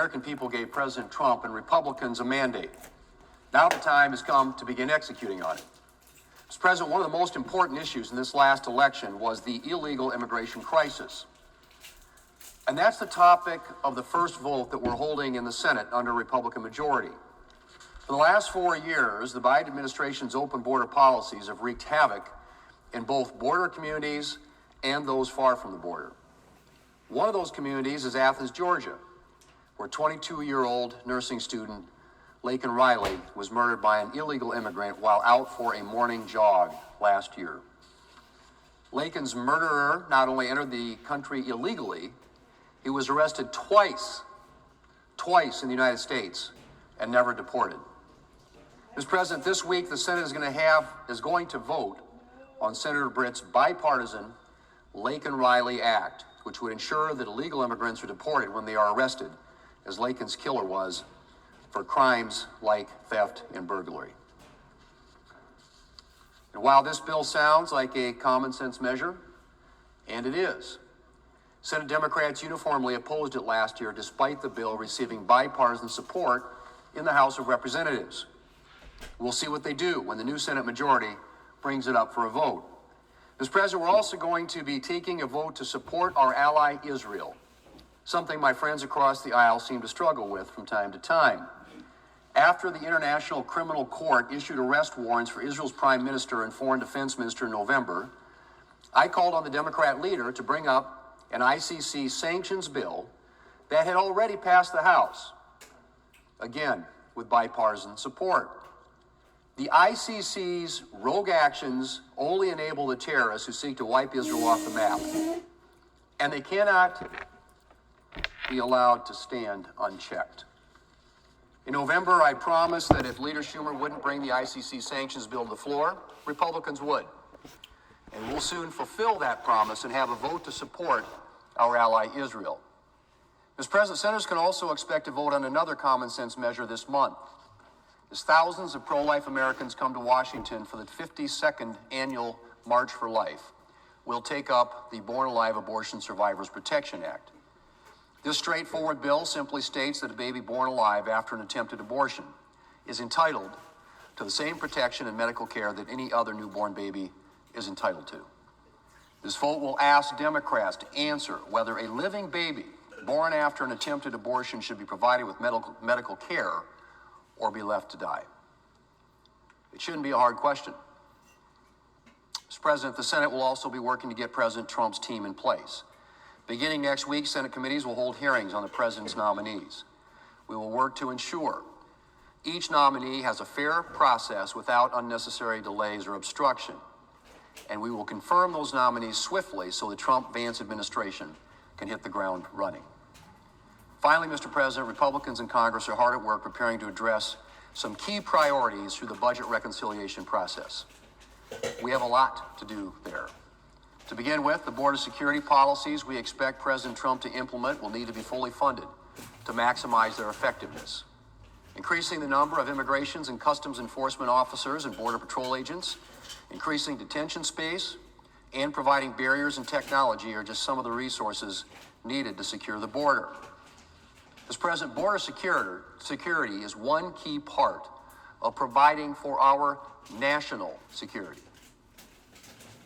American people gave President Trump and Republicans a mandate. Now the time has come to begin executing on it. Mr. President, one of the most important issues in this last election was the illegal immigration crisis. And that's the topic of the first vote that we're holding in the Senate under a Republican majority. For the last 4 years, the Biden administration's open border policies have wreaked havoc in both border communities and those far from the border. One of those communities is Athens, Georgia, where 22-year-old nursing student Laken Riley was murdered by an illegal immigrant while out for a morning jog last year. Laken's murderer not only entered the country illegally, he was arrested twice in the United States and never deported. Mr. President, this week the Senate is going to vote on Senator Britt's bipartisan Laken Riley Act, which would ensure that illegal immigrants are deported when they are arrested, as Laken's killer was, for crimes like theft and burglary. And while this bill sounds like a common sense measure, and it is, Senate Democrats uniformly opposed it last year despite the bill receiving bipartisan support in the House of Representatives. We'll see what they do when the new Senate majority brings it up for a vote. Mr. President, we're also going to be taking a vote to support our ally Israel, something my friends across the aisle seem to struggle with from time to time. After the International Criminal Court issued arrest warrants for Israel's Prime Minister and Foreign Defense Minister in November, I called on the Democrat leader to bring up an ICC sanctions bill that had already passed the House, again, with bipartisan support. The ICC's rogue actions only enable the terrorists who seek to wipe Israel off the map, and they cannot be allowed to stand unchecked. In November, I promised that if Leader Schumer wouldn't bring the ICC sanctions bill to the floor, Republicans would. And we'll soon fulfill that promise and have a vote to support our ally Israel. Mr. President, senators can also expect to vote on another common sense measure this month, as thousands of pro-life Americans come to Washington for the 52nd annual March for Life. We'll take up the Born Alive Abortion Survivors Protection Act. This straightforward bill simply states that a baby born alive after an attempted abortion is entitled to the same protection and medical care that any other newborn baby is entitled to. This vote will ask Democrats to answer whether a living baby born after an attempted abortion should be provided with medical care or be left to die. It shouldn't be a hard question. Mr. President, the Senate will also be working to get President Trump's team in place. Beginning next week, Senate committees will hold hearings on the president's nominees. We will work to ensure each nominee has a fair process without unnecessary delays or obstruction. And we will confirm those nominees swiftly so the Trump-Vance administration can hit the ground running. Finally, Mr. President, Republicans in Congress are hard at work preparing to address some key priorities through the budget reconciliation process. We have a lot to do there. To begin with, the border security policies we expect President Trump to implement will need to be fully funded to maximize their effectiveness. Increasing the number of immigrations and customs enforcement officers and border patrol agents, increasing detention space, and providing barriers and technology are just some of the resources needed to secure the border. Mr. President, border security is one key part of providing for our national security.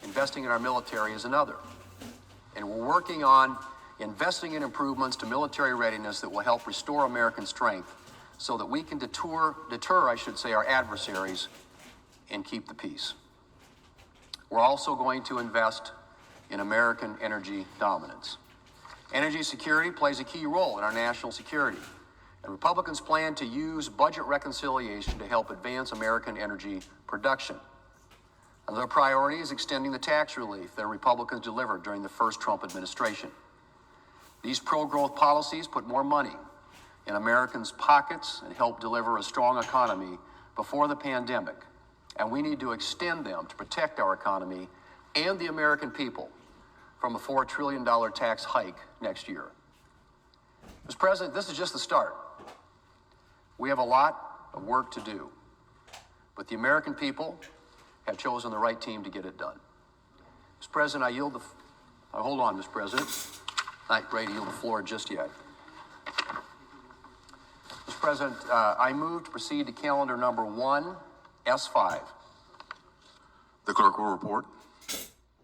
Investing in our military is another. And we're working on investing in improvements to military readiness that will help restore American strength so that we can deter our adversaries and keep the peace. We're also going to invest in American energy dominance. Energy security plays a key role in our national security, and Republicans plan to use budget reconciliation to help advance American energy production. Another priority is extending the tax relief that Republicans delivered during the first Trump administration. These pro-growth policies put more money in Americans' pockets and help deliver a strong economy before the pandemic, and we need to extend them to protect our economy and the American people from a $4 trillion tax hike next year. Mr. President, this is just the start. We have a lot of work to do, but the American people have chosen the right team to get it done. Mr. President, hold on, Mr. President. Not ready to yield the floor just yet. President, I move to proceed to calendar number 1, S5. The clerk will report.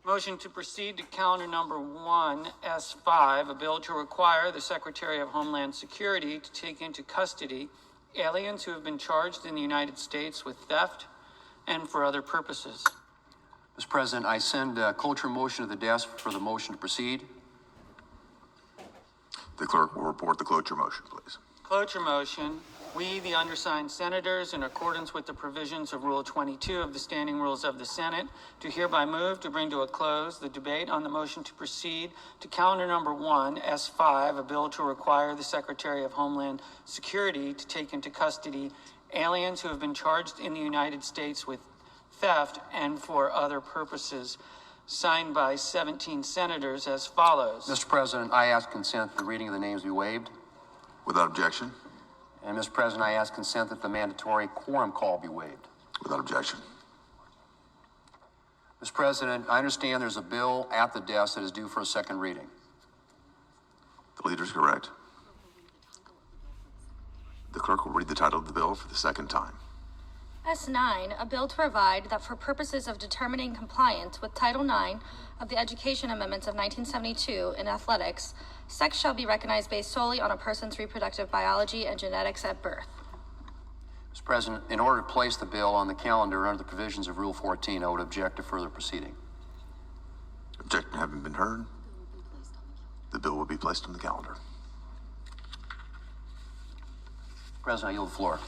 Motion to proceed to calendar number 1, S5, a bill to require the Secretary of Homeland Security to take into custody aliens who have been charged in the United States with theft and for other purposes. Mr. President, I send a cloture motion to the desk for the motion to proceed. The clerk will report the cloture motion, please. Cloture motion. We, the undersigned senators, in accordance with the provisions of Rule 22 of the Standing Rules of the Senate, do hereby move to bring to a close the debate on the motion to proceed to calendar number 1, S5, a bill to require the Secretary of Homeland Security to take into custody aliens who have been charged in the United States with theft and for other purposes, signed by 17 senators as follows. Mr. President, I ask consent that the reading of the names be waived. Without objection. And Mr. President, I ask consent that the mandatory quorum call be waived. Without objection. Mr. President, I understand there's a bill at the desk that is due for a second reading. The leader is correct. The clerk will read the title of the bill for the second time. S9, a bill to provide that for purposes of determining compliance with Title IX of the Education Amendments of 1972 in athletics, sex shall be recognized based solely on a person's reproductive biology and genetics at birth. Mr. President, in order to place the bill on the calendar under the provisions of Rule 14, I would object to further proceeding. Objection having been heard, the bill will be placed on the calendar. President, I yield the floor.